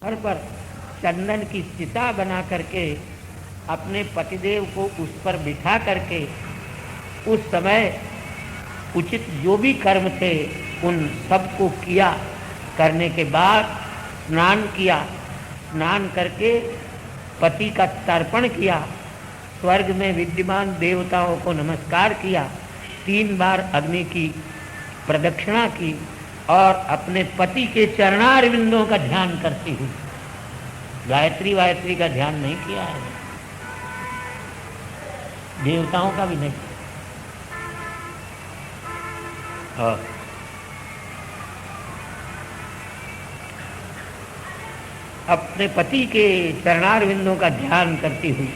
घर पर चंदन की चिता बना करके अपने पतिदेव को उस पर बिठा करके उस समय उचित जो भी कर्म थे उन सबको किया। करने के बाद स्नान किया, स्नान करके पति का तर्पण किया, स्वर्ग में विद्यमान देवताओं को नमस्कार किया, 3 बार अग्नि की प्रदक्षिणा की और अपने पति के चरणारविंदों का ध्यान करती हुई, गायत्री वायत्री का ध्यान नहीं किया है, देवताओं का भी नहीं। अपने पति के चरणारविंदों का ध्यान करती हुई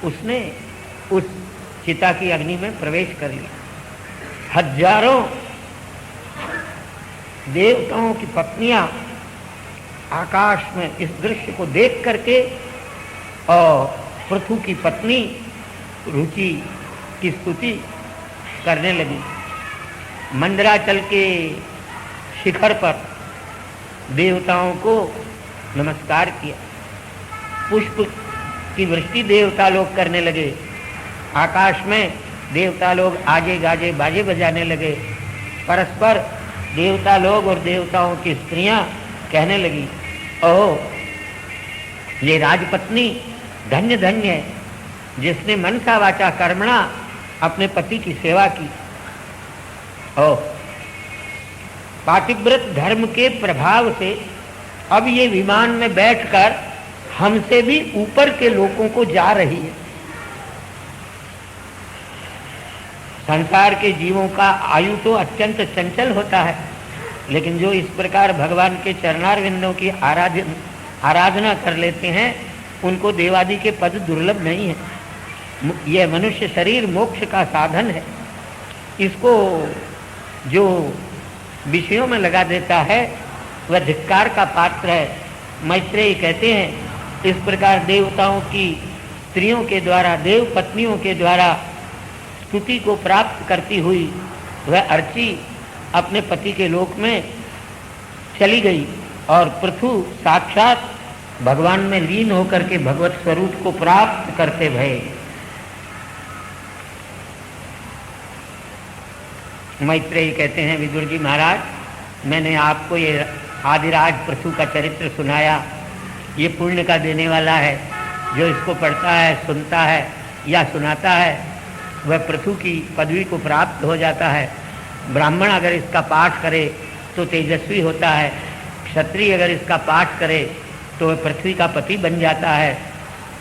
उसने उस चिता की अग्नि में प्रवेश कर लिया। हजारों देवताओं की पत्नियां आकाश में इस दृश्य को देख करके और पृथु की पत्नी रुचि की स्तुति करने लगी। मंदराचल के शिखर पर देवताओं को नमस्कार किया, पुष्प की वृष्टि देवता लोग करने लगे। आकाश में देवता लोग आजे गाजे बाजे बजाने लगे। परस्पर देवता लोग और देवताओं की स्त्रियां कहने लगी, ओह ये राजपत्नी धन्य धन्य है जिसने मनसा वाचा कर्मणा अपने पति की सेवा की। ओह पातिव्रत धर्म के प्रभाव से अब ये विमान में बैठकर हमसे भी ऊपर के लोगों को जा रही है। संसार के जीवों का आयु तो अत्यंत चंचल होता है, लेकिन जो इस प्रकार भगवान के चरणारविंदों की आराधना कर लेते हैं उनको देवादि के पद दुर्लभ नहीं है। यह मनुष्य शरीर मोक्ष का साधन है। इसको जो विषयों में लगा देता है वह धिक्कार का पात्र है। मैत्रेयी कहते हैं इस प्रकार देवताओं की स्त्रियों के द्वारा, देव पत्नियों के द्वारा स्तुति को प्राप्त करती हुई वह अर्ची अपने पति के लोक में चली गई और पृथु साक्षात भगवान में लीन होकर के भगवत स्वरूप को प्राप्त करते भये। मैत्रेयी कहते हैं, विदुर जी महाराज, मैंने आपको ये आदिराज पृथु का चरित्र सुनाया। ये पुण्य का देने वाला है। जो इसको पढ़ता है, सुनता है या सुनाता है वह पृथु की पदवी को प्राप्त हो जाता है। ब्राह्मण अगर इसका पाठ करे तो तेजस्वी होता है। क्षत्रिय अगर इसका पाठ करे तो वह पृथ्वी का पति बन जाता है।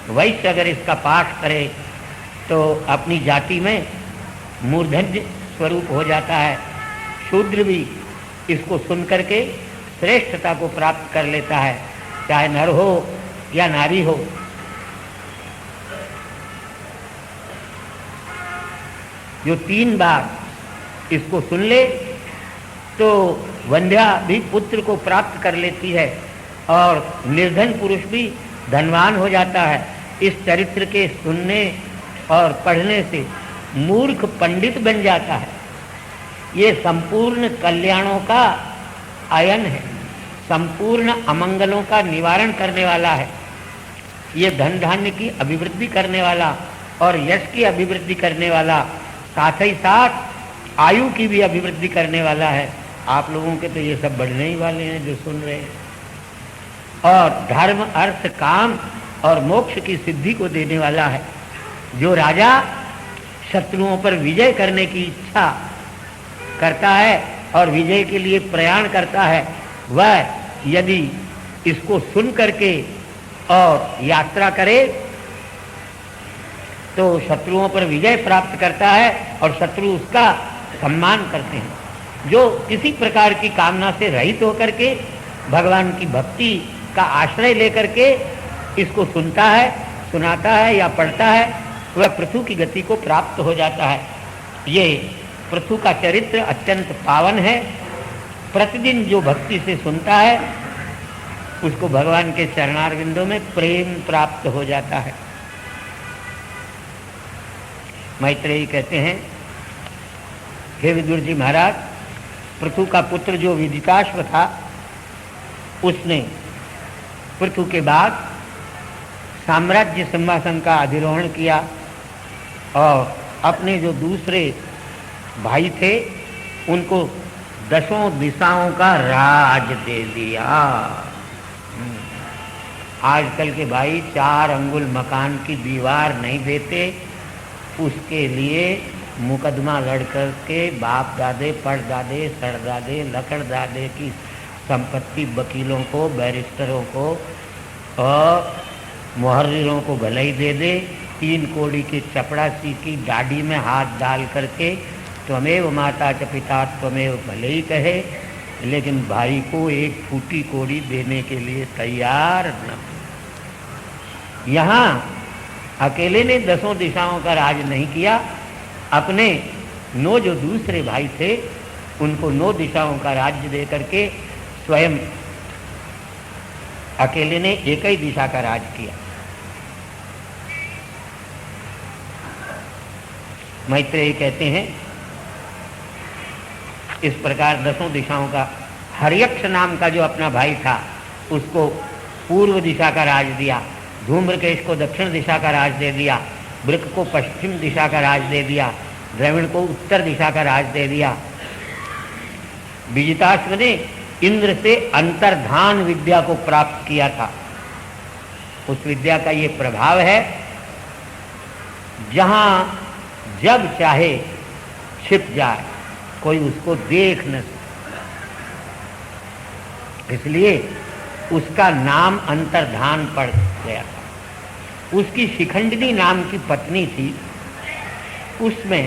वैश्य अगर इसका पाठ करे तो अपनी जाति में मूर्धन्य स्वरूप हो जाता है। शूद्र भी इसको सुन करके श्रेष्ठता को प्राप्त कर लेता है, चाहे नर हो या नारी हो। जो 3 बार इसको सुन ले तो वंध्या भी पुत्र को प्राप्त कर लेती है और निर्धन पुरुष भी धनवान हो जाता है। इस चरित्र के सुनने और पढ़ने से मूर्ख पंडित बन जाता है। ये संपूर्ण कल्याणों का आयन है, संपूर्ण अमंगलों का निवारण करने वाला है। ये धन धान्य की अभिवृद्धि करने वाला और यश की अभिवृद्धि करने वाला, साथ ही साथ आयु की भी अभिवृद्धि करने वाला है। आप लोगों के तो ये सब बढ़ने ही वाले हैं जो सुन रहे हैं। और धर्म, अर्थ, काम और मोक्ष की सिद्धि को देने वाला है। जो राजा शत्रुओं पर विजय करने की इच्छा करता है और विजय के लिए प्रयाण करता है, वह यदि इसको सुन करके और यात्रा करे तो शत्रुओं पर विजय प्राप्त करता है और शत्रु उसका सम्मान करते हैं। जो किसी प्रकार की कामना से रहित होकर के भगवान की भक्ति का आश्रय लेकर के इसको सुनता है, सुनाता है या पढ़ता है, वह पृथु की गति को प्राप्त हो जाता है। ये पृथु का चरित्र अत्यंत पावन है। प्रतिदिन जो भक्ति से सुनता है उसको भगवान के चरणारविंदों में प्रेम प्राप्त हो जाता है। मैत्रेयी कहते हैं, हे विदुर जी महाराज, पृथु का पुत्र जो विदिताश्व था, उसने पृथु के बाद साम्राज्य सिंहासन का अधिरोहण किया और अपने जो दूसरे भाई थे उनको 10 दिशाओं का राज दे दिया। आजकल के भाई 4 अंगुल मकान की दीवार नहीं देते, उसके लिए मुकदमा लड़ कर के बाप दादे, परदादे, सरदादे, लकड़दादे की संपत्ति वकीलों को, बैरिस्टरों को और मुहर्रिरों को भले ही दे दे। 3 कौड़ी की चपड़ासी की डाडी में हाथ डाल करके त्वमेव माता च पिता त्वमेव भले ही कहे, लेकिन भाई को एक फूटी कौड़ी देने के लिए तैयार न। यहाँ अकेले ने 10 दिशाओं का राज नहीं किया, अपने 9 जो दूसरे भाई थे उनको 9 दिशाओं का राज्य दे करके स्वयं अकेले ने एक ही दिशा का राज किया। मैत्रेयी कहते हैं इस प्रकार 10 दिशाओं का, हर्यक्ष नाम का जो अपना भाई था उसको पूर्व दिशा का राज दिया, धूम्रकेश को दक्षिण दिशा का राज दे दिया, वृक को पश्चिम दिशा का राज दे दिया, द्रविण को उत्तर दिशा का राज दे दिया। विजिताश्व ने इंद्र से अंतर्धान विद्या को प्राप्त किया था। उस विद्या का ये प्रभाव है, जहां जब चाहे छिप जाए, कोई उसको देख न सके, इसलिए उसका नाम अंतर्धान पड़ गया था। उसकी शिखंडिनी नाम की पत्नी थी, उसमें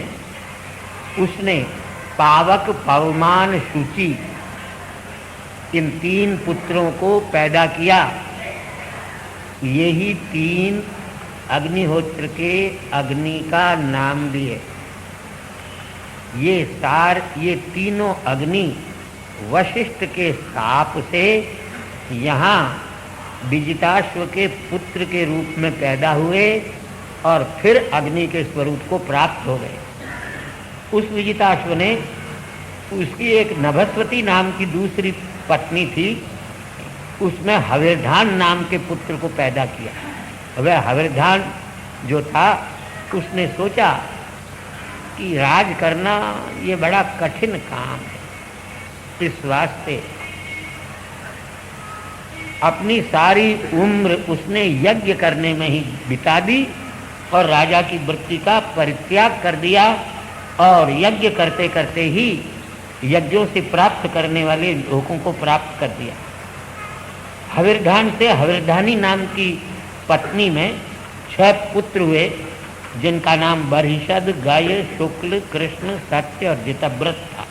उसने पावक, पवमान, शुचि इन 3 पुत्रों को पैदा किया। यही 3 अग्निहोत्र के अग्नि का नाम दिए। ये तीनों अग्नि वशिष्ठ के शाप से यहाँ विजिताश्व के पुत्र के रूप में पैदा हुए और फिर अग्नि के स्वरूप को प्राप्त हो गए। उस विजिताश्व ने, उसकी एक नभस्वती नाम की दूसरी पत्नी थी, उसमें हविर्धान नाम के पुत्र को पैदा किया। वह हविर्धान जो था उसने सोचा कि राज करना ये बड़ा कठिन काम है, इस वास्ते अपनी सारी उम्र उसने यज्ञ करने में ही बिता दी और राजा की वृत्ति का परित्याग कर दिया और यज्ञ करते करते ही यज्ञों से प्राप्त करने वाले लोगों को प्राप्त कर दिया। हविर्धान से हविर्धानी नाम की पत्नी में 6 पुत्र हुए, जिनका नाम बर्हिषद, गाय, शुक्ल, कृष्ण, सत्य और जितव्रत था।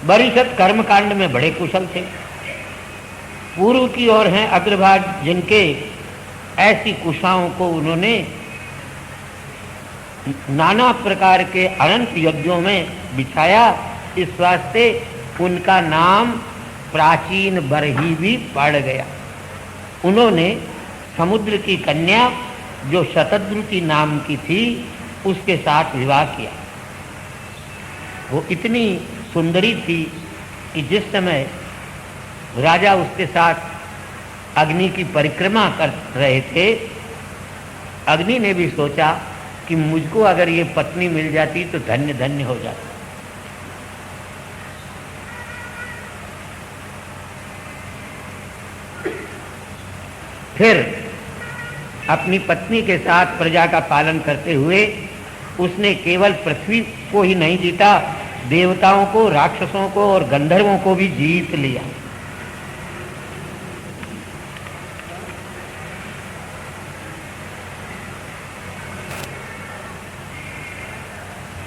बर्हिषद कर्मकांड में बड़े कुशल थे। पूर्व की ओर हैं अग्रभाग, जिनके ऐसी कुशाओं को उन्होंने नाना प्रकार के अनंत यज्ञों में बिछाया, इस वास्ते उनका नाम प्राचीन बरही भी पड़ गया। उन्होंने समुद्र की कन्या जो शतद्रुति नाम की थी उसके साथ विवाह किया। वो इतनी सुंदरी थी कि जिस समय राजा उसके साथ अग्नि की परिक्रमा कर रहे थे, अग्नि ने भी सोचा कि मुझको अगर ये पत्नी मिल जाती तो धन्य धन्य हो जाता। फिर अपनी पत्नी के साथ प्रजा का पालन करते हुए उसने केवल पृथ्वी को ही नहीं जीता, देवताओं को, राक्षसों को और गंधर्वों को भी जीत लिया।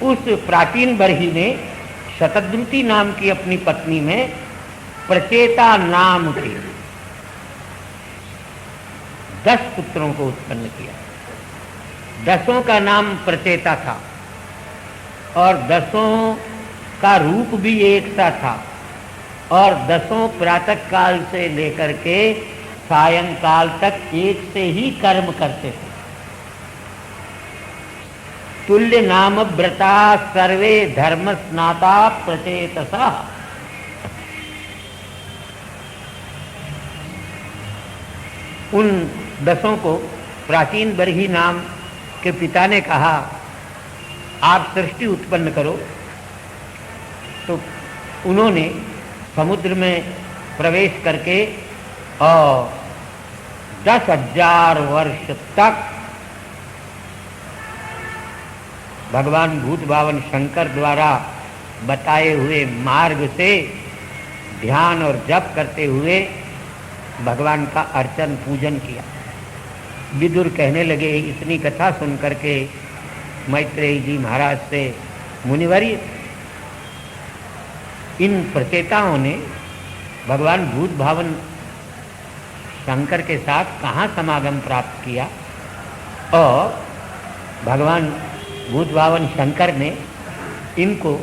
उस प्राचीन बरही ने शतद्रुति नाम की अपनी पत्नी में प्रचेता नाम के 10 पुत्रों को उत्पन्न किया। 10 का नाम प्रचेता था और 10 का रूप भी एक सा था और 10 प्रातः काल से लेकर के सायंकाल तक एक से ही कर्म करते थे। तुल्य नाम व्रता सर्वे धर्म स्नाता प्रचेतसा। उन 10 को प्राचीन बरही नाम के पिता ने कहा, आप सृष्टि उत्पन्न करो। तो उन्होंने समुद्र में प्रवेश करके और 10,000 वर्ष तक भगवान भूत भावन शंकर द्वारा बताए हुए मार्ग से ध्यान और जप करते हुए भगवान का अर्चन पूजन किया। विदुर कहने लगे, इतनी कथा सुन करके मैत्रेयी जी महाराज से, मुनिवर्य, इन प्रचेताओं ने भगवान भूत भावन शंकर के साथ कहाँ समागम प्राप्त किया और भगवान भूत भावन शंकर ने इनको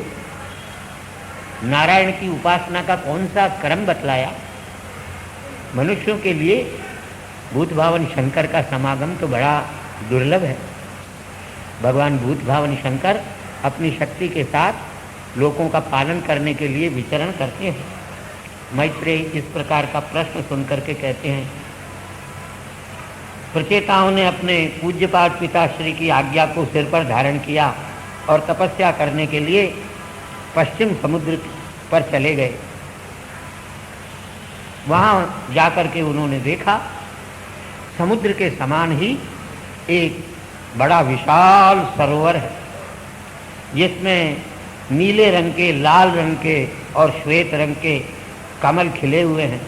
नारायण की उपासना का कौन सा क्रम बतलाया। मनुष्यों के लिए भूत भावन शंकर का समागम तो बड़ा दुर्लभ है। भगवान भूत भावन शंकर अपनी शक्ति के साथ लोगों का पालन करने के लिए विचरण करते हैं। मैत्रेयी इस प्रकार का प्रश्न सुनकर के कहते हैं, प्रचेताओं ने अपने पूज्यपाद पिताश्री की आज्ञा को सिर पर धारण किया और तपस्या करने के लिए पश्चिम समुद्र पर चले गए। वहाँ जाकर के उन्होंने देखा, समुद्र के समान ही एक बड़ा विशाल सरोवर है, जिसमें नीले रंग के, लाल रंग के और श्वेत रंग के कमल खिले हुए हैं।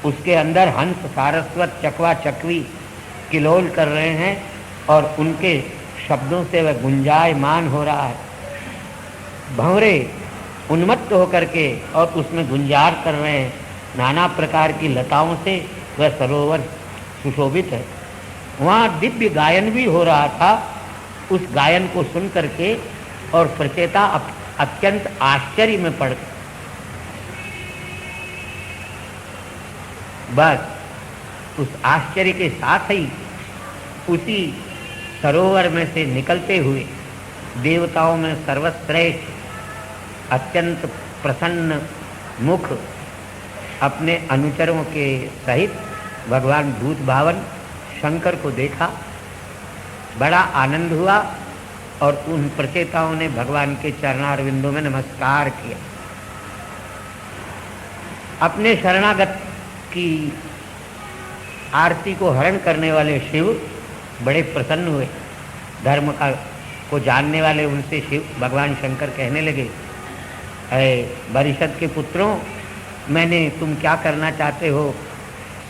उसके अंदर हंस, सारस्वत, चकवा, चकवी किलोल कर रहे हैं और उनके शब्दों से वह गुंजायमान हो रहा है। भंवरे उन्मत्त होकर के और उसमें गुंजार कर रहे हैं। नाना प्रकार की लताओं से वह सरोवर सुशोभित है। वहाँ दिव्य गायन भी हो रहा था। उस गायन को सुन करके और प्रचेता अत्यंत आश्चर्य में पड़ गए। बस उस आश्चर्य के साथ ही उसी सरोवर में से निकलते हुए देवताओं में सर्वश्रेष्ठ अत्यंत प्रसन्न मुख अपने अनुचरों के सहित भगवान भूत भावन शंकर को देखा। बड़ा आनंद हुआ और उन प्रचेताओं ने भगवान के चरणारविंदों में नमस्कार किया। अपने शरणागत की आरती को हरण करने वाले शिव बड़े प्रसन्न हुए। धर्म का को जानने वाले उनसे शिव भगवान शंकर कहने लगे, अरे बरिषद के पुत्रों, मैंने तुम क्या करना चाहते हो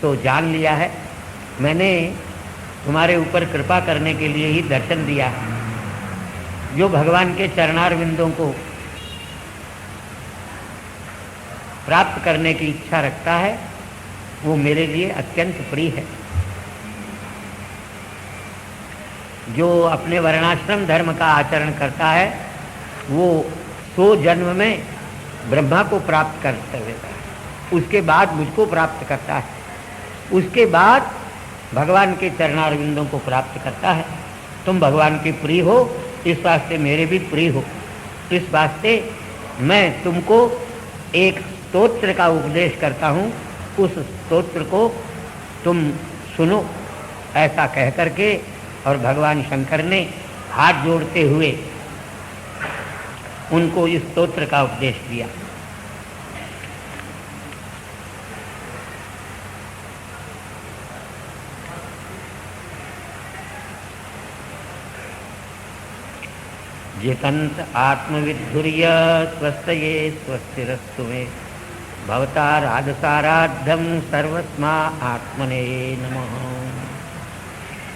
तो जान लिया है। मैंने तुम्हारे ऊपर कृपा करने के लिए ही दर्शन दिया है। जो भगवान के चरणारविंदों को प्राप्त करने की इच्छा रखता है वो मेरे लिए अत्यंत प्रिय है। जो अपने वर्णाश्रम धर्म का आचरण करता है वो 100 जन्म में ब्रह्मा को प्राप्त कर लेता है, उसके बाद मुझको प्राप्त करता है, उसके बाद भगवान के चरणारविंदों को प्राप्त करता है। तुम भगवान के प्रिय हो, इस वास्ते मेरे भी प्रिय हो। इस वास्ते मैं तुमको एक स्तोत्र का उपदेश करता हूँ, उस स्तोत्र को तुम सुनो। ऐसा कह करके और भगवान शंकर ने हाथ जोड़ते हुए उनको इस स्तोत्र का उपदेश दिया। जितंत आत्मविद्धुर्य स्वस्तये स्वस्तिरस्तु मे भवता राजसाराध्यम सर्वस्मा आत्मने नमः।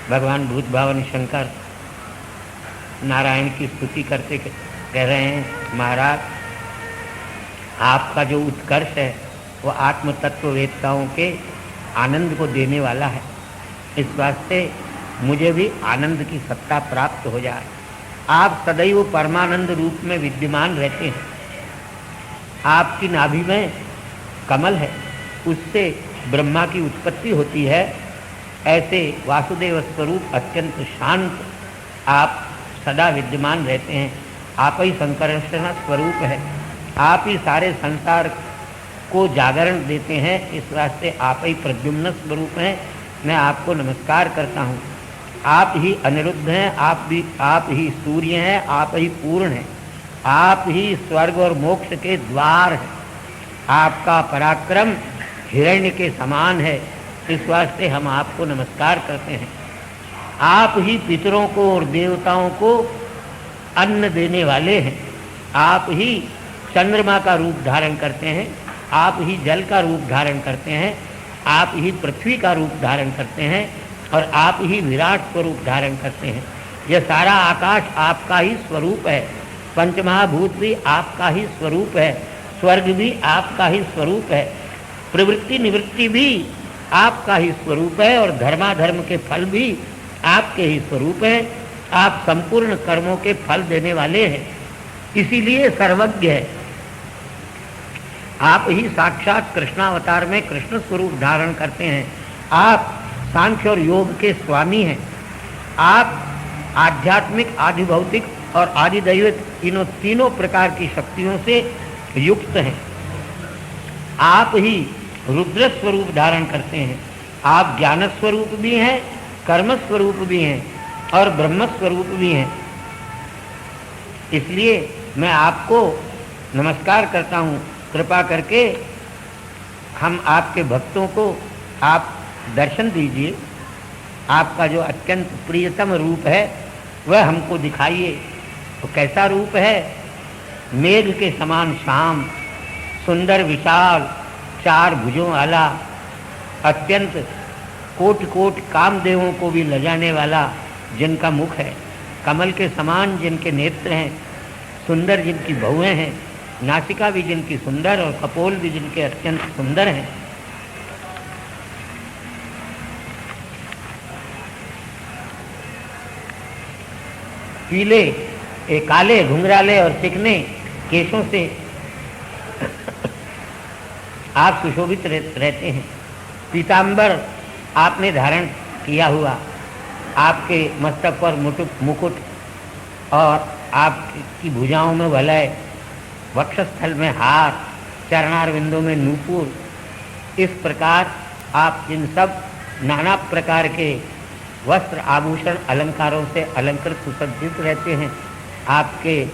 भगवान भूत भावन शंकर नारायण की स्तुति करते कह रहे हैं, महाराज आपका जो उत्कर्ष है वो आत्म तत्ववेत्ताओं के आनंद को देने वाला है। इस वास्ते मुझे भी आनंद की सत्ता प्राप्त हो जाए। आप सदैव परमानंद रूप में विद्यमान रहते हैं। आपकी नाभि में कमल है, उससे ब्रह्मा की उत्पत्ति होती है। ऐसे वासुदेव स्वरूप अत्यंत शांत आप सदा विद्यमान रहते हैं। आप ही संकर्षण स्वरूप है, आप ही सारे संसार को जागरण देते हैं, इस वास्ते आप ही प्रद्युम्न स्वरूप हैं। मैं आपको नमस्कार करता हूँ। आप ही अनिरुद्ध हैं, आप ही सूर्य हैं, आप ही पूर्ण हैं, आप ही स्वर्ग और मोक्ष के द्वार हैं। आपका पराक्रम हिरण्य के समान है, इस वास्ते हम आपको नमस्कार करते हैं। आप ही पितरों को और देवताओं को अन्न देने वाले हैं। आप ही चंद्रमा का रूप धारण करते हैं, आप ही जल का रूप धारण करते हैं, आप ही पृथ्वी का रूप धारण करते हैं और आप ही विराट स्वरूप धारण करते हैं। यह सारा आकाश आपका ही स्वरूप है, पंचमहाभूत भी आपका ही स्वरूप है, स्वर्ग भी आपका ही स्वरूप है, प्रवृत्ति निवृत्ति भी आपका ही स्वरूप है और धर्माधर्म के फल भी आपके ही स्वरूप है। आप संपूर्ण कर्मों के फल देने वाले हैं, इसीलिए सर्वज्ञ है। आप ही साक्षात कृष्णावतार में कृष्ण स्वरूप धारण करते हैं। आप सांख्य और योग के स्वामी हैं। आप आध्यात्मिक, आदि भौतिक और आदि दैविक इन तीनों प्रकार की शक्तियों से युक्त हैं। आप ही रुद्र स्वरूप धारण करते हैं। आप ज्ञान स्वरूप भी हैं, कर्म स्वरूप भी हैं और ब्रह्म स्वरूप भी हैं। इसलिए मैं आपको नमस्कार करता हूँ। कृपा करके हम आपके भक्तों को आप दर्शन दीजिए। आपका जो अत्यंत प्रियतम रूप है वह हमको दिखाइए। तो कैसा रूप है? मेघ के समान श्याम, सुंदर विशाल, चार भुजों वाला, अत्यंत कोटि कोटि कामदेवों को भी लजाने वाला जिनका मुख है, कमल के समान जिनके नेत्र हैं, सुंदर जिनकी भौहें हैं, नासिका भी जिनकी सुंदर और कपोल भी जिनके अत्यंत सुंदर हैं। पीले, काले, घुंघराले और चिकने केशों से आप सुशोभित रहते हैं। पीतांबर आपने धारण किया हुआ, आपके मस्तक पर मुकुट और आपकी भुजाओं में वलय, वक्षस्थल में हार, चरणारविंदों में नूपुर, इस प्रकार आप इन सब नाना प्रकार के वस्त्र आभूषण अलंकारों से अलंकृत सुसज्जित रहते हैं। आपके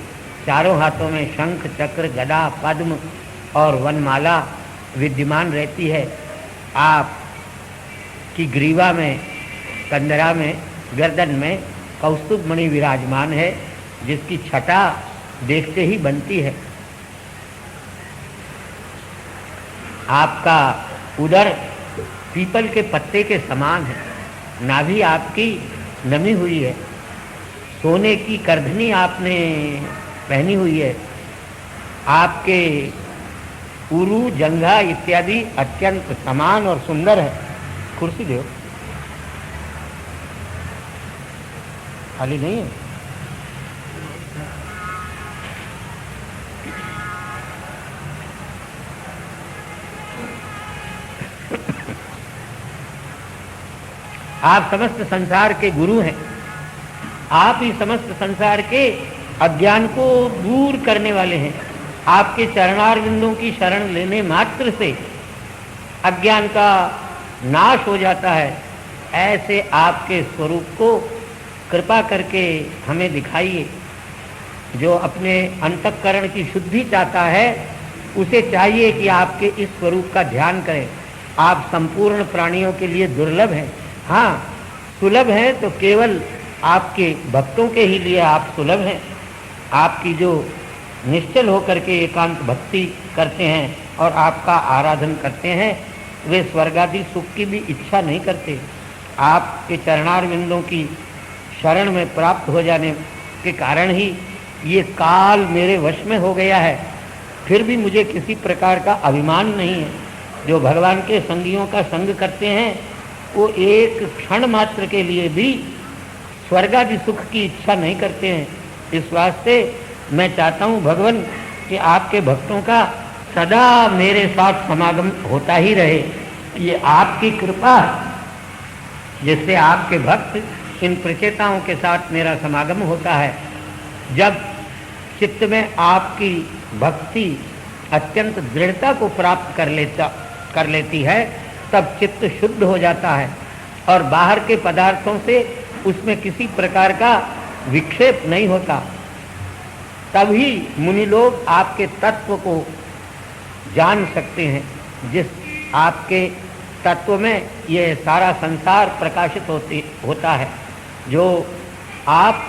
चारों हाथों में शंख, चक्र, गदा, पद्म और वनमाला विद्यमान रहती है। आप की ग्रीवा में, कंदरा में, गर्दन में कौस्तुभ मणि विराजमान है, जिसकी छटा देखते ही बनती है। आपका उदर पीपल के पत्ते के समान है। नाभि आपकी नमी हुई है। सोने की करधनी आपने पहनी हुई है। आपके उरु, जंघा इत्यादि अत्यंत समान और सुंदर है। कुर्सी दो, खाली नहीं है। आप समस्त संसार के गुरु हैं। आप ही समस्त संसार के अज्ञान को दूर करने वाले हैं। आपके चरणारविंदों की शरण लेने मात्र से अज्ञान का नाश हो जाता है। ऐसे आपके स्वरूप को कृपा करके हमें दिखाइए। जो अपने अंतःकरण की शुद्धि चाहता है उसे चाहिए कि आपके इस स्वरूप का ध्यान करें। आप संपूर्ण प्राणियों के लिए दुर्लभ हैं। हाँ, सुलभ हैं तो केवल आपके भक्तों के ही लिए आप सुलभ हैं। आपकी जो निश्चल होकर के एकांत भक्ति करते हैं और आपका आराधन करते हैं, वे स्वर्गादि सुख की भी इच्छा नहीं करते। आपके चरणारविंदों की शरण में प्राप्त हो जाने के कारण ही ये काल मेरे वश में हो गया है। फिर भी मुझे किसी प्रकार का अभिमान नहीं है। जो भगवान के संगियों का संग करते हैं वो एक क्षण मात्र के लिए भी स्वर्गादि सुख की इच्छा नहीं करते हैं। इस वास्ते मैं चाहता हूँ भगवान कि आपके भक्तों का सदा मेरे साथ समागम होता ही रहे। ये आपकी कृपा, जिससे आपके भक्त इन प्रचेताओं के साथ मेरा समागम होता है। जब चित्त में आपकी भक्ति अत्यंत दृढ़ता को प्राप्त कर लेती है, तब चित्त शुद्ध हो जाता है और बाहर के पदार्थों से उसमें किसी प्रकार का विक्षेप नहीं होता। तभी मुनि लोग आपके तत्व को जान सकते हैं। जिस आपके तत्व में ये सारा संसार प्रकाशित होता है, जो आप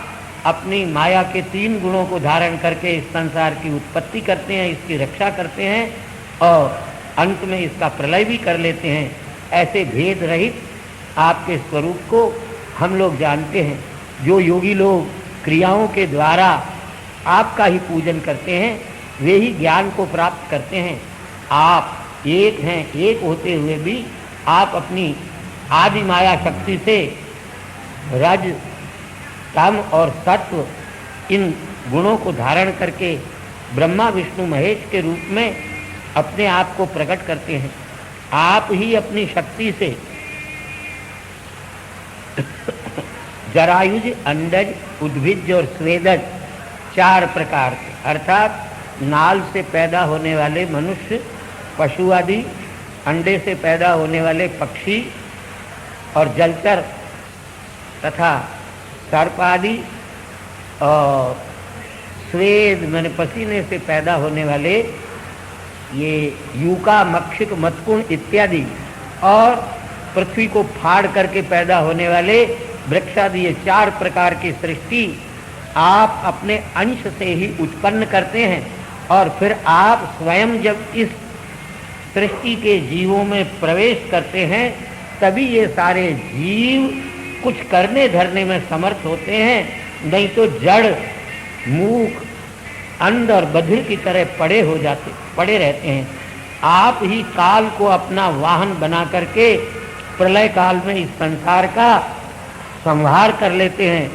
अपनी माया के 3 गुणों को धारण करके इस संसार की उत्पत्ति करते हैं, इसकी रक्षा करते हैं और अंत में इसका प्रलय भी कर लेते हैं। ऐसे भेद रहित आपके स्वरूप को हम लोग जानते हैं। जो योगी लोग क्रियाओं के द्वारा आपका ही पूजन करते हैं, वे ही ज्ञान को प्राप्त करते हैं। आप एक हैं, एक होते हुए भी आप अपनी आदि माया शक्ति से रज, तम और सत्व इन गुणों को धारण करके ब्रह्मा विष्णु महेश के रूप में अपने आप को प्रकट करते हैं। आप ही अपनी शक्ति से जरायुज, अंडज, उद्भिज और स्वेदज 4 प्रकार के, अर्थात नाल से पैदा होने वाले मनुष्य, पशु आदि, अंडे से पैदा होने वाले पक्षी और जलचर तथा सर्प आदि, और स्वेद मैंने पसीने से पैदा होने वाले ये यूका, मक्षिक, मतकुण इत्यादि, और पृथ्वी को फाड़ करके पैदा होने वाले वृक्षादि, ये 4 प्रकार की सृष्टि आप अपने अंश से ही उत्पन्न करते हैं। और फिर आप स्वयं जब इस सृष्टि के जीवों में प्रवेश करते हैं, तभी ये सारे जीव कुछ करने धरने में समर्थ होते हैं। नहीं तो जड़, मूक, अंध और बधिर की तरह पड़े रहते हैं। आप ही काल को अपना वाहन बना करके प्रलय काल में इस संसार का संहार कर लेते हैं।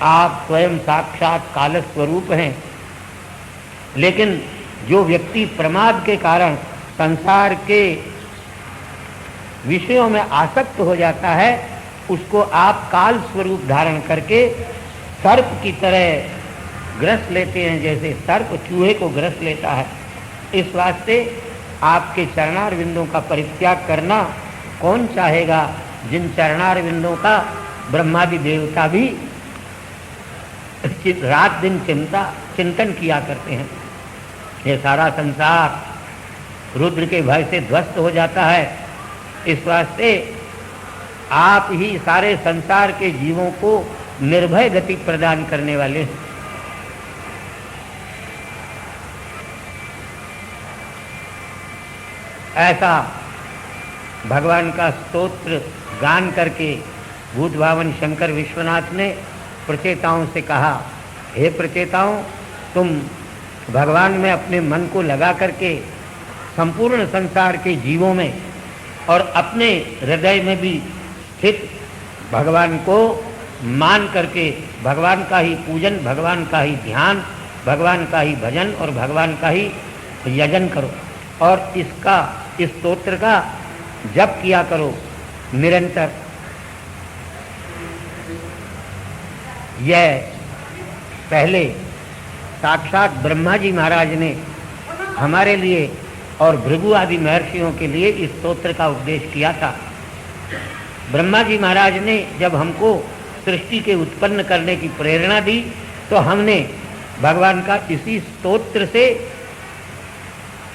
आप स्वयं साक्षात काल स्वरूप हैं। लेकिन जो व्यक्ति प्रमाद के कारण संसार के विषयों में आसक्त हो जाता है, उसको आप काल स्वरूप धारण करके सर्प की तरह ग्रस लेते हैं, जैसे सर्प चूहे को ग्रस लेता है। इस वास्ते आपके चरणार विंदों का परित्याग करना कौन चाहेगा, जिन चरणार विंदों का ब्रह्मादि देवता भी रात दिन चिंतन किया करते हैं। ये सारा संसार रुद्र के भय से ध्वस्त हो जाता है। इस वास्ते आप ही सारे संसार के जीवों को निर्भय गति प्रदान करने वाले हैं। ऐसा भगवान का स्तोत्र गान करके भूत भावन शंकर विश्वनाथ ने प्रचेताओं से कहा, हे प्रचेताओं, तुम भगवान में अपने मन को लगा करके संपूर्ण संसार के जीवों में और अपने हृदय में भी स्थित भगवान को मान करके भगवान का ही पूजन, भगवान का ही ध्यान, भगवान का ही भजन और भगवान का ही यजन करो और इस स्तोत्र का जप किया करो निरंतर। यह पहले साक्षात ब्रह्मा जी महाराज ने हमारे लिए और भृगु आदि महर्षियों के लिए इस स्तोत्र का उपदेश किया था। ब्रह्मा जी महाराज ने जब हमको सृष्टि के उत्पन्न करने की प्रेरणा दी, तो हमने भगवान का इसी स्तोत्र से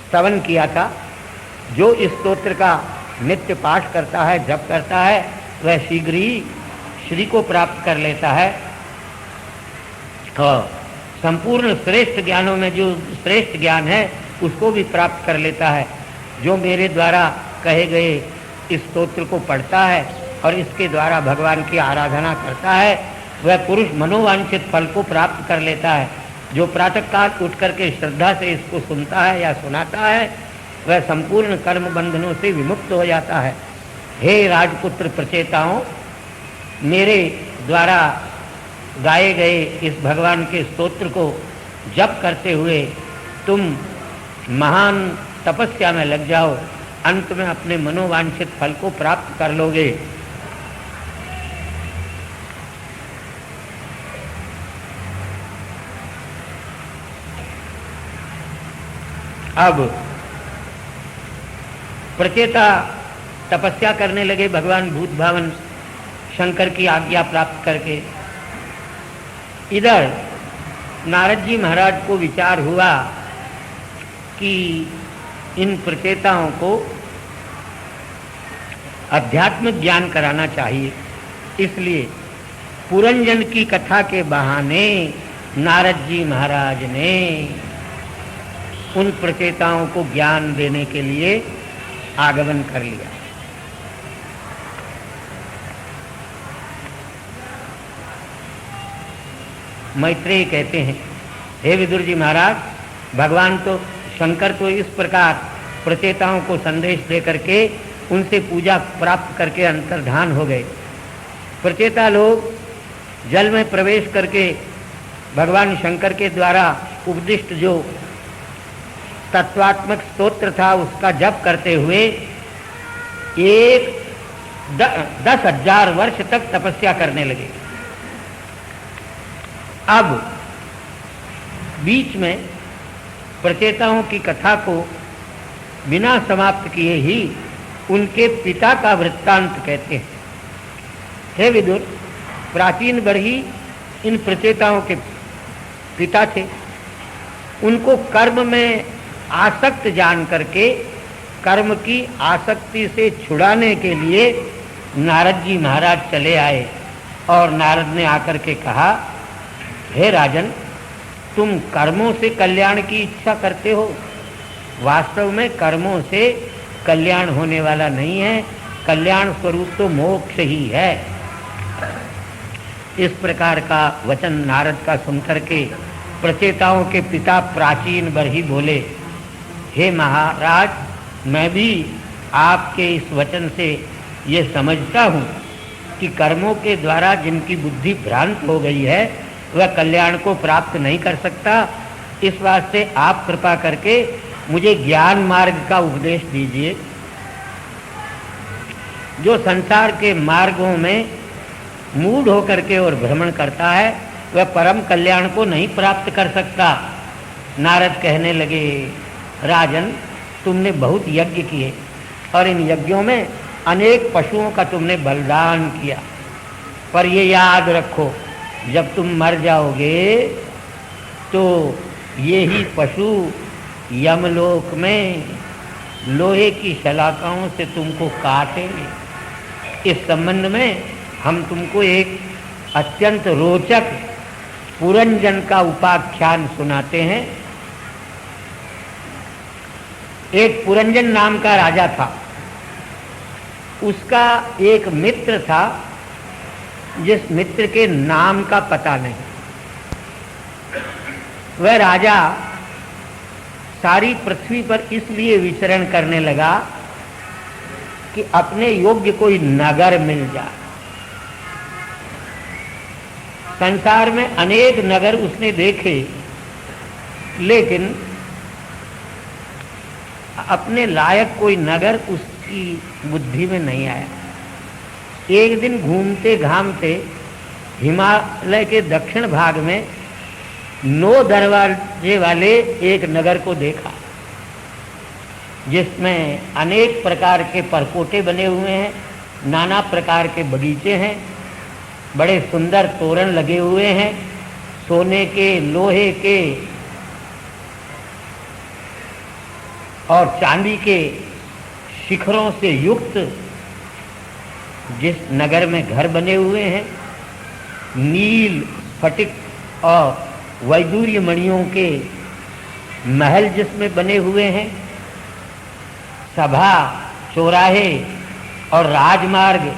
स्तवन किया था। जो इस स्तोत्र का नित्य पाठ करता है, जप करता है, वह शीघ्र ही श्री को प्राप्त कर लेता है। और संपूर्ण श्रेष्ठ ज्ञानों में जो श्रेष्ठ ज्ञान है, उसको भी प्राप्त कर लेता है। जो मेरे द्वारा कहे गए इस स्तोत्र को पढ़ता है और इसके द्वारा भगवान की आराधना करता है, वह पुरुष मनोवांछित फल को प्राप्त कर लेता है। जो प्रातःकाल उठ करके श्रद्धा से इसको सुनता है या सुनाता है, वह संपूर्ण कर्म बंधनों से विमुक्त हो जाता है। हे राजपुत्र प्रचेताओं, मेरे द्वारा गाए गए इस भगवान के स्तोत्र को जप करते हुए तुम महान तपस्या में लग जाओ, अंत में अपने मनोवांछित फल को प्राप्त कर लोगे। अब प्रचेता तपस्या करने लगे भगवान भूत भावन शंकर की आज्ञा प्राप्त करके। इधर नारद जी महाराज को विचार हुआ कि इन प्रचेताओं को अध्यात्म ज्ञान कराना चाहिए। इसलिए पुरंजन की कथा के बहाने नारद जी महाराज ने उन प्रचेताओं को ज्ञान देने के लिए आगमन कर लिया। मैत्रेय कहते हैं, हे विदुर जी महाराज, भगवान तो शंकर तो इस प्रकार प्रचेताओं को संदेश दे करके उनसे पूजा प्राप्त करके अंतर्धान हो गए। प्रचेता लोग जल में प्रवेश करके भगवान शंकर के द्वारा उपदिष्ट जो तत्वात्मक स्तोत्र था उसका जप करते हुए 10,000 वर्ष तक तपस्या करने लगे। अब बीच में प्रचेताओं की कथा को बिना समाप्त किए ही उनके पिता का वृत्तांत कहते हैं। हे विदुर, प्राचीन बरही इन प्रचेताओं के पिता थे। उनको कर्म में आसक्त जान करके कर्म की आसक्ति से छुड़ाने के लिए नारद जी महाराज चले आए और नारद ने आकर के कहा, हे राजन, तुम कर्मों से कल्याण की इच्छा करते हो। वास्तव में कर्मों से कल्याण होने वाला नहीं है, कल्याण स्वरूप तो मोक्ष ही है। इस प्रकार का वचन नारद का सुनकर के प्रचेताओं के पिता प्राचीन बरही बोले, हे महाराज, मैं भी आपके इस वचन से ये समझता हूँ कि कर्मों के द्वारा जिनकी बुद्धि भ्रांत हो गई है वह कल्याण को प्राप्त नहीं कर सकता। इस वास्ते आप कृपा करके मुझे ज्ञान मार्ग का उपदेश दीजिए। जो संसार के मार्गों में मूढ़ होकर के और भ्रमण करता है वह परम कल्याण को नहीं प्राप्त कर सकता। नारद कहने लगे, राजन, तुमने बहुत यज्ञ किए और इन यज्ञों में अनेक पशुओं का तुमने बलिदान किया, पर ये याद रखो, जब तुम मर जाओगे तो ये ही पशु यमलोक में लोहे की शलाकाओं से तुमको काटेंगे। इस संबंध में हम तुमको एक अत्यंत रोचक पुरंजन का उपाख्यान सुनाते हैं। एक पुरंजन नाम का राजा था। उसका एक मित्र था जिस मित्र के नाम का पता नहीं। वह राजा सारी पृथ्वी पर इसलिए विचरण करने लगा कि अपने योग्य कोई नगर मिल जाए। संसार में अनेक नगर उसने देखे, लेकिन अपने लायक कोई नगर उसकी बुद्धि में नहीं आया। एक दिन घूमते घामते हिमालय के दक्षिण भाग में 9 दरवाजे वाले एक नगर को देखा, जिसमें अनेक प्रकार के परकोटे बने हुए हैं, नाना प्रकार के बगीचे हैं, बड़े सुंदर तोरण लगे हुए हैं, सोने के, लोहे के और चांदी के शिखरों से युक्त जिस नगर में घर बने हुए हैं, नील, स्फटिक और वैदूर्य मणियों के महल जिसमें बने हुए हैं, सभा, चौराहे और राजमार्ग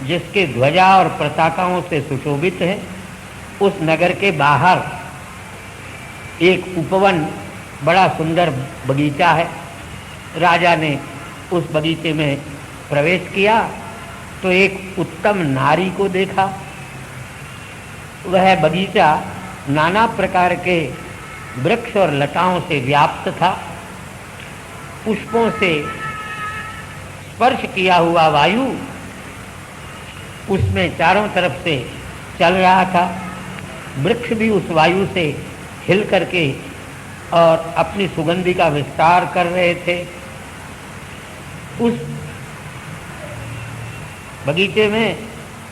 जिसके ध्वजा और पताकाओं से सुशोभित है, उस नगर के बाहर एक उपवन, बड़ा सुंदर बगीचा है। राजा ने उस बगीचे में प्रवेश किया तो एक उत्तम नारी को देखा। वह बगीचा नाना प्रकार के वृक्ष और लताओं से व्याप्त था। पुष्पों से स्पर्श किया हुआ वायु उसमें चारों तरफ से चल रहा था। वृक्ष भी उस वायु से हिल करके और अपनी सुगंधि का विस्तार कर रहे थे। उस बगीचे में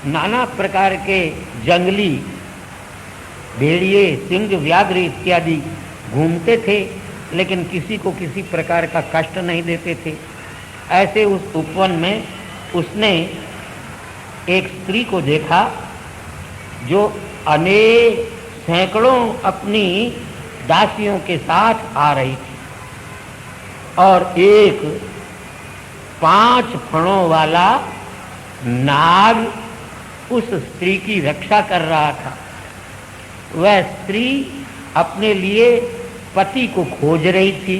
नाना प्रकार के जंगली भेड़िए, सिंह, व्याघ्र इत्यादि घूमते थे, लेकिन किसी को किसी प्रकार का कष्ट नहीं देते थे। ऐसे उस उपवन में उसने एक स्त्री को देखा जो अनेक सैकड़ों अपनी दासियों के साथ आ रही थी और एक 5 फणों वाला नाग उस स्त्री की रक्षा कर रहा था। वह स्त्री अपने लिए पति को खोज रही थी।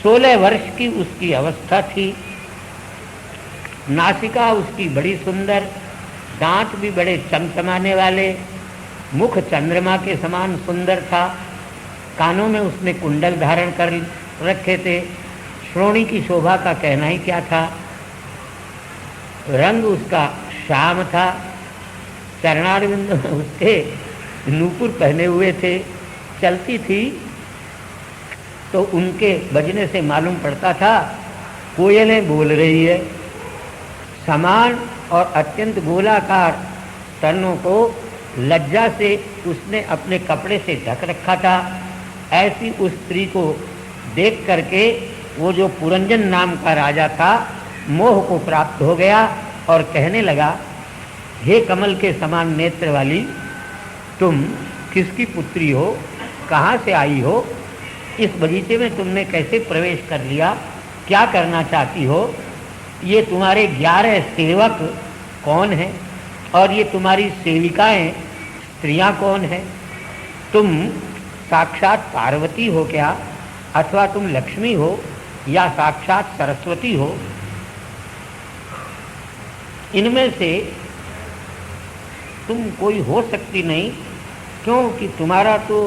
16 वर्ष की उसकी अवस्था थी। नासिका उसकी बड़ी सुंदर, दांत भी बड़े चमचमाने वाले, मुख चंद्रमा के समान सुंदर था। कानों में उसने कुंडल धारण कर रखे थे। श्रोणी की शोभा का कहना ही क्या था। रंग उसका श्याम था। चरणारविंद उसके नूपुर पहने हुए थे। चलती थी तो उनके बजने से मालूम पड़ता था कोयलें बोल रही है। समान और अत्यंत गोलाकार स्तनों को लज्जा से उसने अपने कपड़े से ढक रखा था। ऐसी उस स्त्री को देख करके वो जो पुरंजन नाम का राजा था मोह को प्राप्त हो गया और कहने लगा, हे कमल के समान नेत्र वाली, तुम किसकी पुत्री हो, कहाँ से आई हो, इस बगीचे में तुमने कैसे प्रवेश कर लिया, क्या करना चाहती हो, ये तुम्हारे 11 सेवक कौन हैं और ये तुम्हारी सेविकाएं स्त्रियां कौन हैं, तुम साक्षात पार्वती हो क्या, अथवा तुम लक्ष्मी हो या साक्षात सरस्वती हो, इनमें से तुम कोई हो सकती नहीं, क्योंकि तुम्हारा तो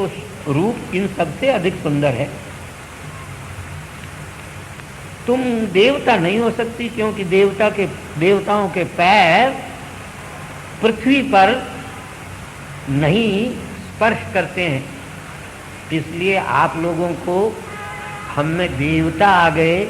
रूप इन सबसे अधिक सुंदर है। तुम देवता नहीं हो सकती, क्योंकि देवताओं के पैर पृथ्वी पर नहीं स्पर्श करते हैं। इसलिए आप लोगों को हम में देवता आ गए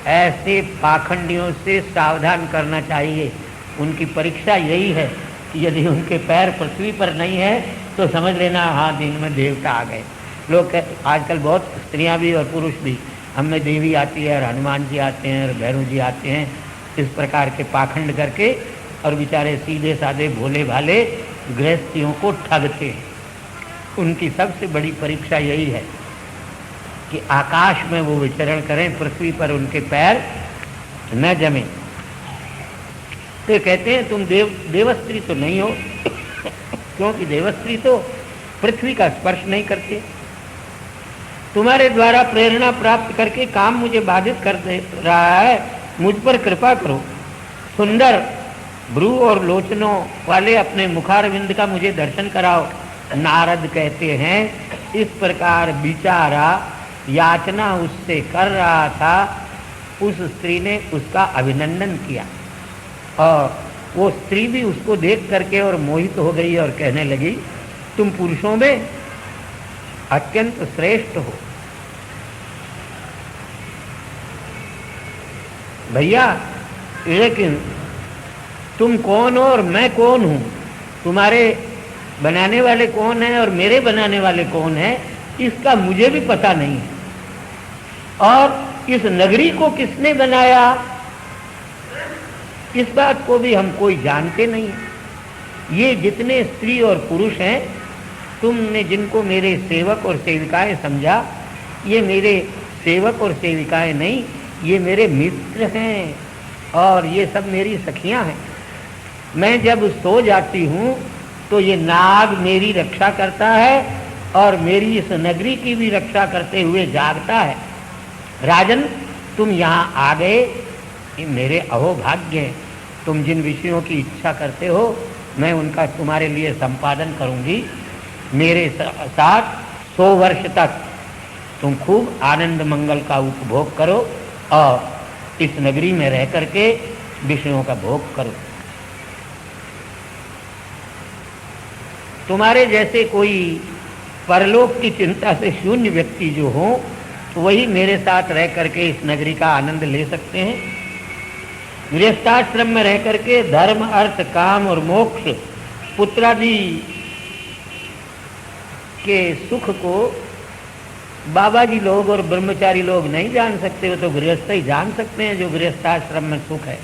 ऐसे पाखंडियों से सावधान करना चाहिए। उनकी परीक्षा यही है कि यदि उनके पैर पृथ्वी पर नहीं है तो समझ लेना हाँ दिन में देवता आ गए। लोग आजकल बहुत स्त्रियां भी और पुरुष भी, हम में देवी आती है और हनुमान जी आते हैं और भैरव जी आते हैं, इस प्रकार के पाखंड करके और बेचारे सीधे साधे भोले भाले गृहस्थियों को ठगते हैं। उनकी सबसे बड़ी परीक्षा यही है कि आकाश में वो विचरण करें, पृथ्वी पर उनके पैर न जमे। तो कहते हैं तुम देवस्त्री तो नहीं हो, क्योंकि देवस्त्री तो पृथ्वी का स्पर्श नहीं करते। तुम्हारे द्वारा प्रेरणा प्राप्त करके काम मुझे बाधित कर दे रहा है, मुझ पर कृपा करो। सुंदर भ्रू और लोचनों वाले अपने मुखारविंद का मुझे दर्शन कराओ। नारद कहते हैं इस प्रकार बिचारा याचना उससे कर रहा था। उस स्त्री ने उसका अभिनंदन किया और वो स्त्री भी उसको देख करके और मोहित हो गई और कहने लगी, तुम पुरुषों में अत्यंत श्रेष्ठ हो। भैया, लेकिन तुम कौन हो और मैं कौन हूं, तुम्हारे बनाने वाले कौन है और मेरे बनाने वाले कौन है, इसका मुझे भी पता नहीं है। और इस नगरी को किसने बनाया, इस बात को भी हम कोई जानते नहीं। ये जितने स्त्री और पुरुष हैं, तुमने जिनको मेरे सेवक और सेविकाएं समझा, ये मेरे सेवक और सेविकाएं नहीं, ये मेरे मित्र हैं और ये सब मेरी सखियां हैं। मैं जब सो जाती हूँ तो ये नाग मेरी रक्षा करता है और मेरी इस नगरी की भी रक्षा करते हुए जागता है। राजन, तुम यहाँ आ गए, ये मेरे अहोभाग्य हैं। तुम जिन विषयों की इच्छा करते हो मैं उनका तुम्हारे लिए संपादन करूँगी। मेरे साथ 100 वर्ष तक तुम खूब आनंद मंगल का उपभोग करो और इस नगरी में रह करके विषयों का भोग करो। तुम्हारे जैसे कोई परलोक की चिंता से शून्य व्यक्ति जो हो, वही मेरे साथ रह करके इस नगरी का आनंद ले सकते हैं। गृहस्थाश्रम में रह करके धर्म, अर्थ, काम और मोक्ष, पुत्रादि के सुख को बाबा जी लोग और ब्रह्मचारी लोग नहीं जान सकते, वो तो गृहस्थ ही जान सकते हैं जो गृहस्थाश्रम में सुख है।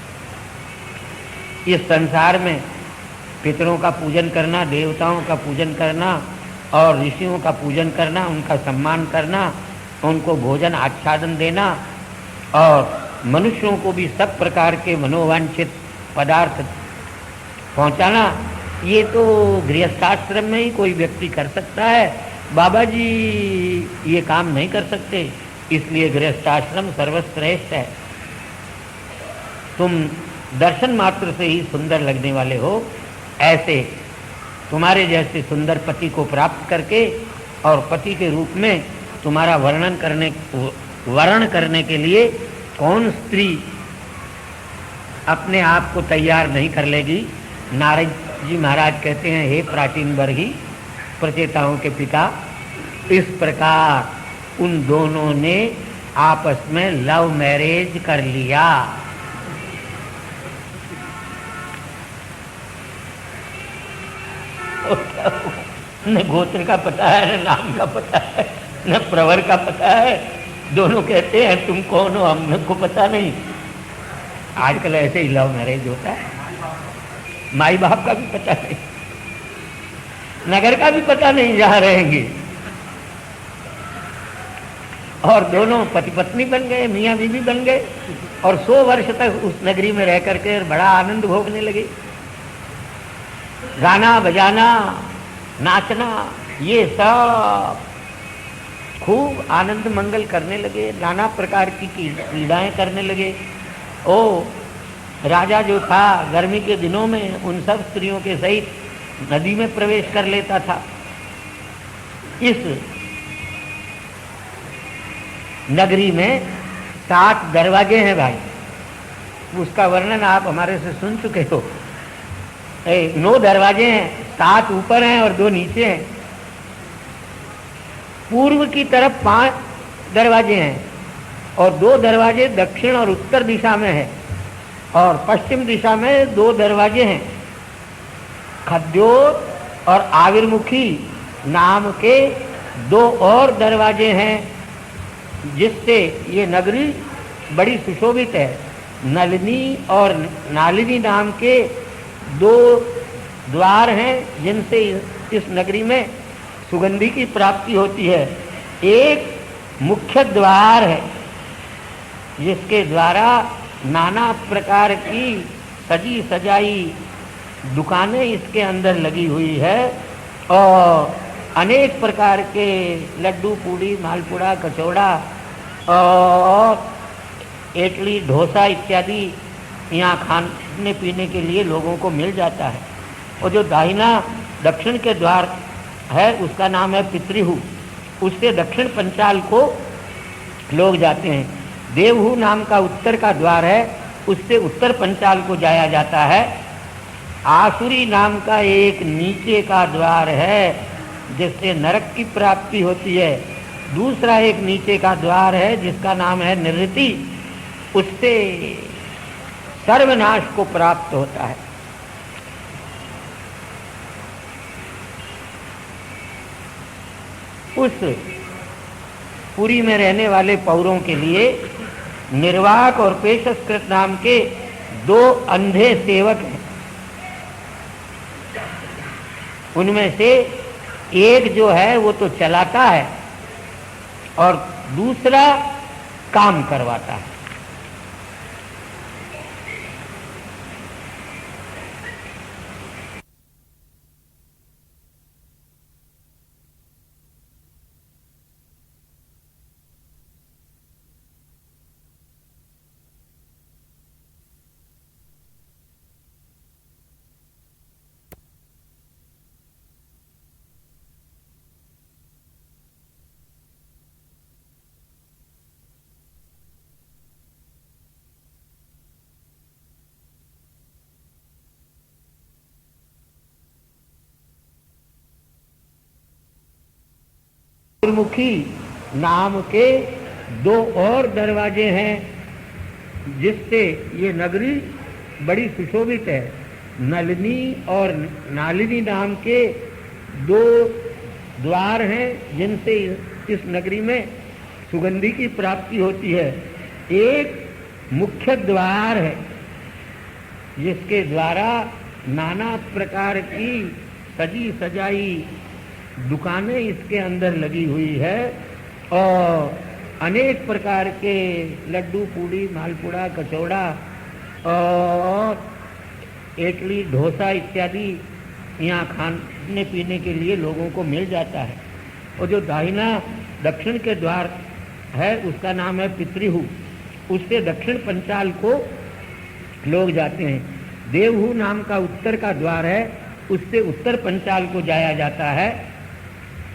इस संसार में पितरों का पूजन करना, देवताओं का पूजन करना और ऋषियों का पूजन करना, उनका सम्मान करना, उनको भोजन आच्छादन देना और मनुष्यों को भी सब प्रकार के मनोवांछित पदार्थ पहुंचाना, ये तो गृहस्थाश्रम में ही कोई व्यक्ति कर सकता है। बाबा जी ये काम नहीं कर सकते, इसलिए गृहस्थाश्रम सर्वश्रेष्ठ है। तुम दर्शन मात्र से ही सुंदर लगने वाले हो, ऐसे तुम्हारे जैसे सुंदर पति को प्राप्त करके और पति के रूप में तुम्हारा वर्ण करने के लिए कौन स्त्री अपने आप को तैयार नहीं कर लेगी। नारद जी महाराज कहते हैं, हे प्राचीन बरही, प्रचेताओं के पिता, इस प्रकार उन दोनों ने आपस में लव मैरिज कर लिया। न गोत्र का पता है, न नाम का पता है, न प्रवर का पता है। दोनों कहते हैं तुम कौन हो, हमको पता नहीं। आजकल ऐसे ही लव मैरिज होता है, माई बाप का भी पता नहीं, नगर का भी पता नहीं जहाँ रहेंगे, और दोनों पति पत्नी बन गए, मियाँ बीवी बन गए और 100 वर्ष तक उस नगरी में रह करके बड़ा आनंद भोगने लगे। गाना बजाना, नाचना, ये सब खूब आनंद मंगल करने लगे, नाना प्रकार की क्रीड़ाएं करने लगे। ओ राजा जो था गर्मी के दिनों में उन सब स्त्रियों के सहित नदी में प्रवेश कर लेता था। इस नगरी में 7 दरवाजे हैं भाई, उसका वर्णन आप हमारे से सुन चुके हो। 9 दरवाजे हैं, 7 ऊपर हैं और 2 नीचे हैं। पूर्व की तरफ 5 दरवाजे हैं और 2 दरवाजे दक्षिण और उत्तर दिशा में है और पश्चिम दिशा में 2 दरवाजे हैं। खद्योर और आविर्मुखी नाम के 2 और दरवाजे हैं, जिससे ये नगरी बड़ी सुशोभित है। नलिनी और नालिनी नाम के 2 द्वार हैं, जिनसे इस नगरी में सुगंधि की प्राप्ति होती है। एक मुख्य द्वार है, जिसके द्वारा नाना प्रकार की सजी सजाई दुकानें इसके अंदर लगी हुई है और अनेक प्रकार के लड्डू, पूड़ी, मालपुड़ा, कचौड़ा और इडली, डोसा इत्यादि यहाँ खाने पीने के लिए लोगों को मिल जाता है। और जो दाहिना दक्षिण के द्वार है उसका नाम है पितृहु, उससे दक्षिण पंचाल को लोग जाते हैं। देवहु नाम का उत्तर का द्वार है, उससे उत्तर पंचाल को जाया जाता है। आसुरी नाम का एक नीचे का द्वार है, जिससे नरक की प्राप्ति होती है। दूसरा एक नीचे का द्वार है जिसका नाम है निवृत्ति, उससे सर्वनाश को प्राप्त होता है। उस पुरी में रहने वाले पौरों के लिए निर्वाक और पेशस्कृत नाम के 2 अंधे सेवक हैं। उनमें से एक जो है वो तो चलाता है और दूसरा काम करवाता है। चतुर्मुखी नाम के 2 और दरवाजे हैं, जिससे ये नगरी बड़ी सुशोभित है। नलिनी और नालिनी नाम के 2 द्वार हैं, जिनसे इस नगरी में सुगंधि की प्राप्ति होती है। एक मुख्य द्वार है, जिसके द्वारा नाना प्रकार की सजी सजाई दुकानें इसके अंदर लगी हुई है और अनेक प्रकार के लड्डू, पूड़ी, मालपुड़ा, कचौड़ा और इडली, डोसा इत्यादि यहाँ खाने पीने के लिए लोगों को मिल जाता है। और जो दाहिना दक्षिण के द्वार है, उसका नाम है पितृहु। उससे दक्षिण पंचाल को लोग जाते हैं। देवहु नाम का उत्तर का द्वार है, उससे उत्तर पंचाल को जाया जाता है।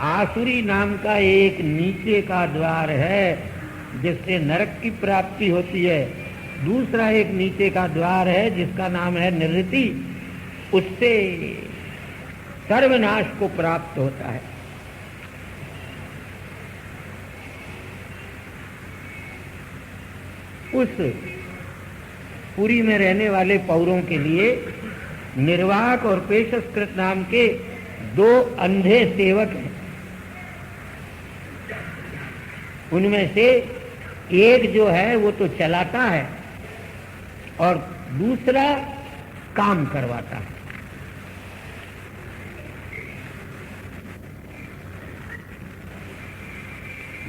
आसुरी नाम का एक नीचे का द्वार है, जिससे नरक की प्राप्ति होती है। दूसरा एक नीचे का द्वार है, जिसका नाम है निवृत्ति, उससे सर्वनाश को प्राप्त होता है। उस पुरी में रहने वाले पौरों के लिए निर्वाक और पेशस्कृत नाम के 2 अंधे सेवक हैं। उनमें से एक जो है वो तो चलाता है और दूसरा काम करवाता है।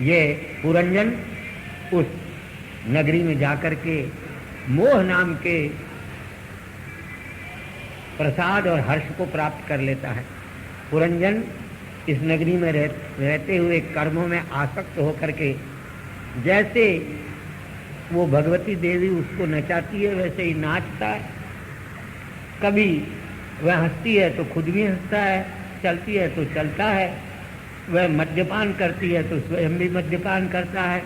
ये पुरंजन उस नगरी में जाकर के मोह नाम के प्रसाद और हर्ष को प्राप्त कर लेता है। पुरंजन इस नगरी में रहते हुए कर्मों में आसक्त होकर के जैसे वो भगवती देवी उसको नचाती है, वैसे ही नाचता है। कभी वह हंसती है तो खुद भी हंसता है, चलती है तो चलता है। वह मद्यपान करती है तो स्वयं भी मद्यपान करता है।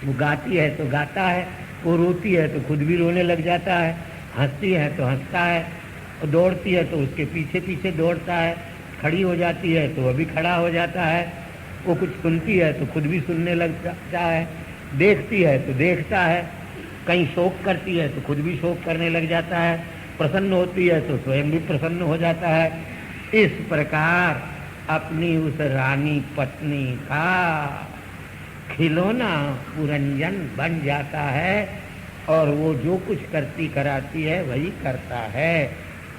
वो गाती है तो गाता है, वो रोती है तो खुद भी रोने लग जाता है, हंसती है तो हंसता है, और दौड़ती है तो उसके पीछे पीछे दौड़ता है, खड़ी हो जाती है तो वह भी खड़ा हो जाता है, वो कुछ सुनती है तो खुद भी सुनने लग जाता है, देखती है तो देखता है, कहीं शोक करती है तो खुद भी शोक करने लग जाता है, प्रसन्न होती है तो स्वयं भी प्रसन्न हो जाता है। इस प्रकार अपनी उस रानी पत्नी का खिलौना पुरंजन बन जाता है और वो जो कुछ करती कराती है वही करता है।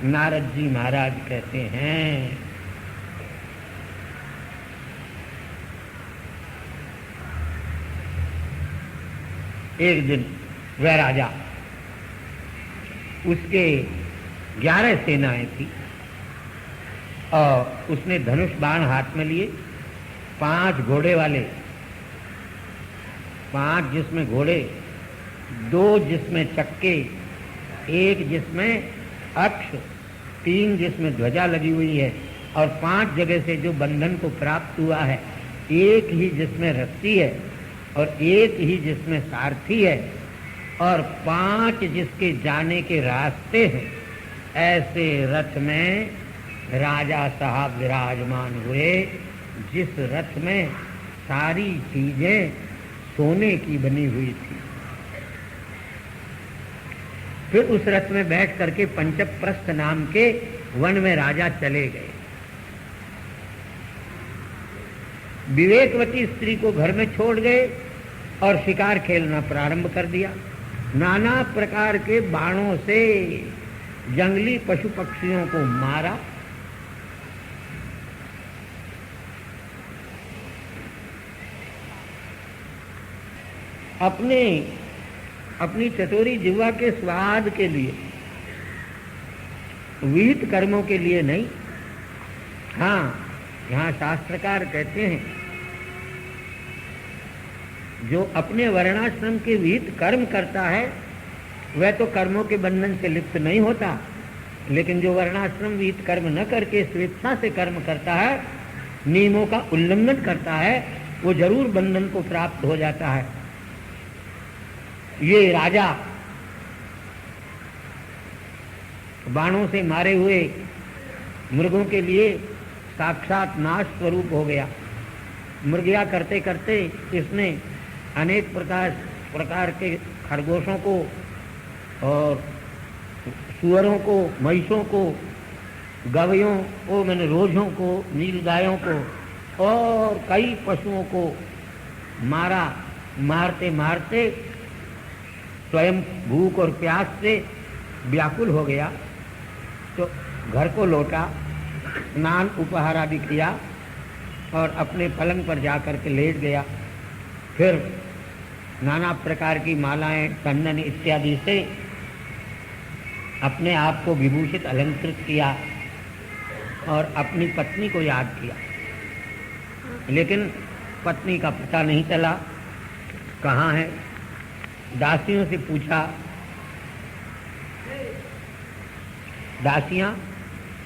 नारद जी महाराज कहते हैं, एक दिन वह राजा, उसके 11 सेनाएं थी और उसने धनुष बाण हाथ में लिए, 5 घोड़े वाले, 5 जिसमें घोड़े, 2 जिसमें चक्के, 1 जिसमें अक्ष, 3 जिसमें ध्वजा लगी हुई है और 5 जगह से जो बंधन को प्राप्त हुआ है, 1 ही जिसमें रस्सी है और 1 ही जिसमें सारथी है और 5 जिसके जाने के रास्ते हैं। ऐसे रथ में राजा साहब विराजमान हुए, जिस रथ में सारी चीजें सोने की बनी हुई थी। फिर उस रथ में बैठ करके पंचप्रस्थ नाम के वन में राजा चले गए। विवेकवती स्त्री को घर में छोड़ गए और शिकार खेलना प्रारंभ कर दिया। नाना प्रकार के बाणों से जंगली पशु पक्षियों को मारा। अपनी चतुरी जिह्वा के स्वाद के लिए, विहित कर्मों के लिए नहीं। हाँ, यहाँ शास्त्रकार कहते हैं, जो अपने वर्णाश्रम के विहित कर्म करता है वह तो कर्मों के बंधन से लिप्त नहीं होता, लेकिन जो वर्णाश्रम विहित कर्म न करके स्वेच्छा से कर्म करता है, नियमों का उल्लंघन करता है, वो जरूर बंधन को प्राप्त हो जाता है। ये राजा बाणों से मारे हुए मृगों के लिए साक्षात नाश स्वरूप हो गया। मृगया करते करते इसने अनेक प्रकार के खरगोशों को और सुअरों को, महिषों को, गवयों को, मैंने रोजों को, नीलगायों को और कई पशुओं को मारा। मारते मारते स्वयं भूख और प्यास से व्याकुल हो गया, तो घर को लौटा, स्नान उपहार आदि किया और अपने पलंग पर जाकर के लेट गया। फिर नाना प्रकार की मालाएं, चंदन इत्यादि से अपने आप को विभूषित अलंकृत किया और अपनी पत्नी को याद किया। लेकिन पत्नी का पता नहीं चला, कहाँ है। दासियों से पूछा, दासियाँ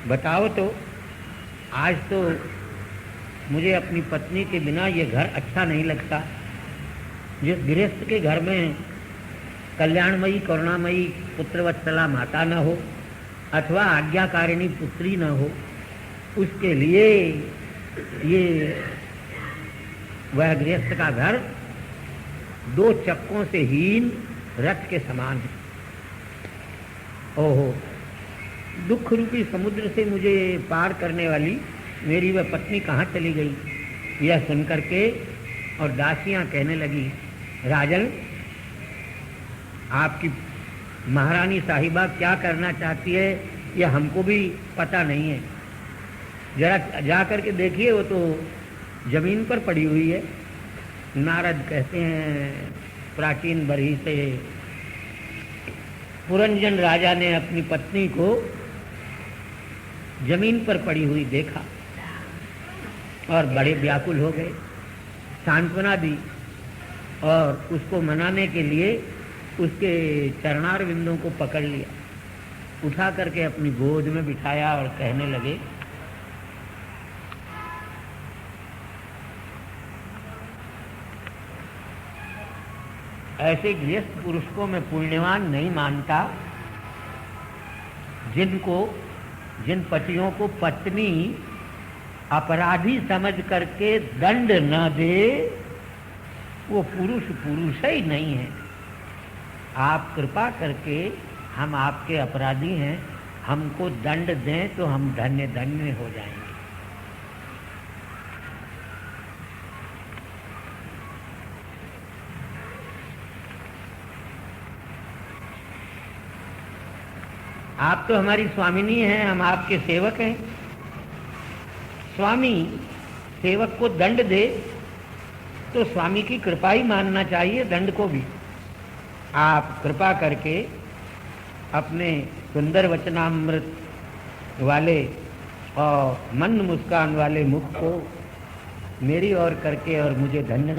बताओ तो, आज तो मुझे अपनी पत्नी के बिना ये घर अच्छा नहीं लगता। जिस गृहस्थ के घर में कल्याणमयी करुणामयी पुत्रवत्सला माता न हो अथवा आज्ञाकारिणी पुत्री न हो, उसके लिए ये वह गृहस्थ का घर दो चक्कों से हीन रथ के समान है। ओहो, दुख रूपी समुद्र से मुझे पार करने वाली मेरी वह पत्नी कहाँ चली गई, यह सुनकर के और दासियां कहने लगी, राजन, आपकी महारानी साहिबा क्या करना चाहती है यह हमको भी पता नहीं है। जरा जा करके देखिए, वो तो जमीन पर पड़ी हुई है। नारद कहते हैं, प्राचीन बरही से पुरंजन राजा ने अपनी पत्नी को जमीन पर पड़ी हुई देखा और बड़े व्याकुल हो गए। सांत्वना दी और उसको मनाने के लिए उसके चरणार बिंदों को पकड़ लिया, उठा करके अपनी गोद में बिठाया और कहने लगे, ऐसे गृहस्थ पुरुष को मैं पुण्यवान नहीं मानता जिन पतियों को पत्नी अपराधी समझ करके दंड न दे, वो पुरुष ही नहीं है। आप कृपा करके, हम आपके अपराधी हैं, हमको दंड दें तो हम धन्य धन्य हो जाएंगे। आप तो हमारी स्वामिनी हैं, हम आपके सेवक हैं। स्वामी सेवक को दंड दे तो स्वामी की कृपा ही मानना चाहिए, दंड को भी। आप कृपा करके अपने सुंदर वचनामृत वाले और मंद मुस्कान वाले मुख को मेरी ओर करके और मुझे धन्य